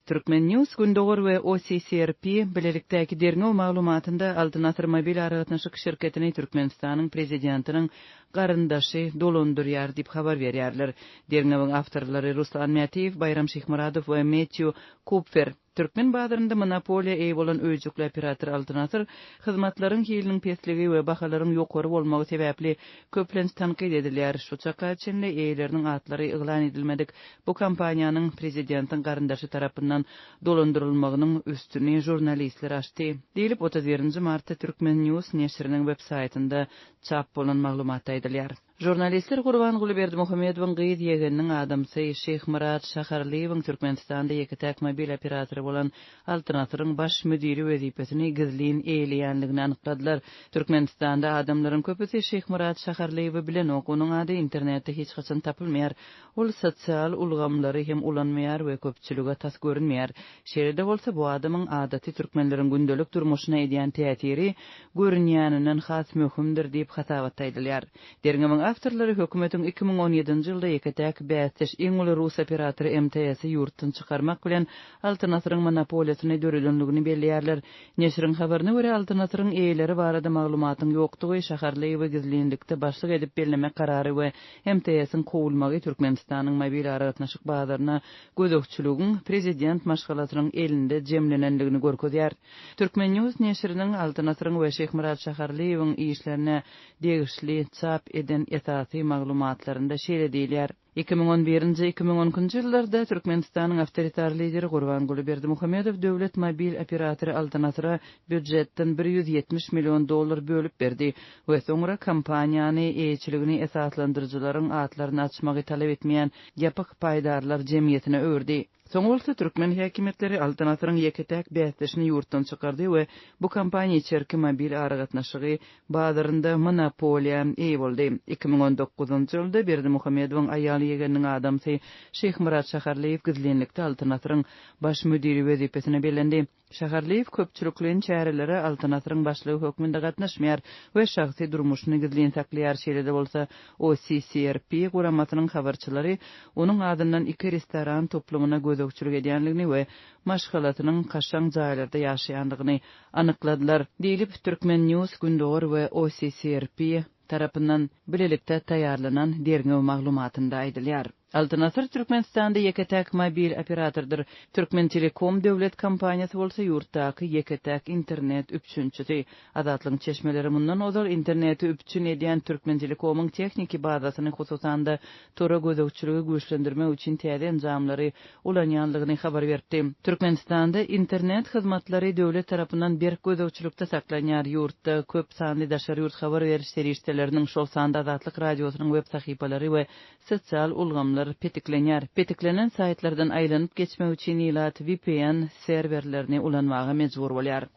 Türkmen News Gündogor we OCCRP bilelikdäki derňew maglumatynda Altynatyr mobil aragatnaşyk şirketini Türkmenistanyň prezidentiniň garyndaşy dolandyrýar diýip habar berýärler. Derňewiň awtorlary Ruslan Matiýew, Bayram Şyhmuradow we Matthew Kupfer. Türkmen bazarynda monopoliýa eýe bolan öýjükli operator Altynatyr hyzmatlaryň hiliniň pesligi we bahalaryň ýokary bolmagy sebäpli köplenç tanqid edilýär. Şu çaka içinde eýeleriniň atlary yglan edilmedik. Bu kampaniýanyň prezidentiň garyndaşy tarapyndan dolandyrylmagynyň üstüni jurnalistler açdy. Diýilip 31 martda Türkmen News neşriniň web saytynda çap bolan maglumatda aýdylýar. Jurnalistler Gurban Berdimuhammedowyň gyýyd ýegeniniň adamsy Şyhmurat Şaharliýewiň Türkmenistanda ýeketäk mobil operatory bolan Altynatyryň baş müdiri wezipesini gizlin eýleýänligini anykladylar. Türkmenistanda adamlaryň köpüsi Şyhmurat Şaharliýewi bilen okunyň ady internetde hiç haçan tapylmaýar. Ol sosial ulgamlary hem ulanmaýar we köpçülige tas görünmeýär. Şeýle bolsa bu adamyň adaty türkmenleriň gündelik durmuşyna edýän täsiri görünýäninden has möhümdir diýip hatabat aýdylýar. Derňewiň awtorlary hökümetiň 2017-nji ýylda ýeketäk bäsdiş iň uly Rus operatory MTS-i ýurtdan çykarmak bilen Altynatyryň monopoliýasyny dörelenligini belliýärler. Neşriň habaryna görä Altynatyryň eýeleri barada maglumatyň ýokdugy Şaharliýewi gizlinlikde başlyk edip bellemek karary we MTS-iň kowulmagy Türkmenistanyň mobil aragatnaşyk bazaryna gözükçüligiň prezident maşgalatynyň elinde jemlenenligini görkezýär. Türkmen News neşriniň Altynatyryň we Şyhmurat Şaharliýewiň işlerine degişli çap eden esasy maglumatlarynda şeýle diýilýär. 2011-2012 ýyllarda Türkmenistanyň awtoritar lideri Gurban Berdimuhammedow döwlet mobil operatory Altynatyra büdjetden $170 million bölüp berdi we soňra kampaniýany eýçiligini esaslandyrjylaryň atlaryny açmagy talap etmeýän ýapyk paýdarlar jemgyýetine öwürdi. Soňulsa Türkmen häkimetleri Altynatyryň ýeketäk bäsdişini ýurtdan çykardy we bu kampaniýa içerki mobil aragatnaşygy bazarynda monopoliýa eýe boldy. 2019-njy ýylda Berdimuhammedowyň aýaly ýegeniniň adamsy Şyhmurat Şaharliýew gizlenlikde Altynatyryň baş müdiri wezipesine bellendi. Şaharliýew köpçülikliň çäreleri Altynatyryň başlygy hökmünde gatnaşmaýar we şahsy durmuşyny gizlin saklaýar. Şeýle bolsa OCCRP guramatynyň habarçylary onuň adyndan 2 restoran toplumuna gözükçülük edýänligini we maşgalatynyň kaşaň jaýlarda ýaşaýandygyny anykladylar. Diýilip Türkmen News Gündogor we OCCRP tarapyndan bilelikde taýýarlanan derňew maglumatynda aýdylýar. Altynatyr Türkmenistanda ýeketäk mobil operatordyr. Türkmen Telekom döwlet kompaniýasy bolsa ýurtdaky ýeketäk internet üpçünçisi. Azatlyň çeşmeleri mundan ozal interneti üpçün edýän Türkmen Telekomyň tekniki bazasyny hususanda tora gözükçüligi güýçlendirmek üçin täze enjamlary ulanýanlygyny habar berdi. Türkmenistanda internet hyzmatlary döwlet tarapyndan berk gözükçülükde saklanýar. Ýurtda köp sanly daşary ýurt habar beriş serişdeleriniň şol sanda Azatlyk radiosynyň web sahypalary we sosial ulgamlar petiklenýär. Petiklenen saytlardan aýlanyp geçmek üçin ýylat VPN serwerlerini ulanmaga mejbur bolýar.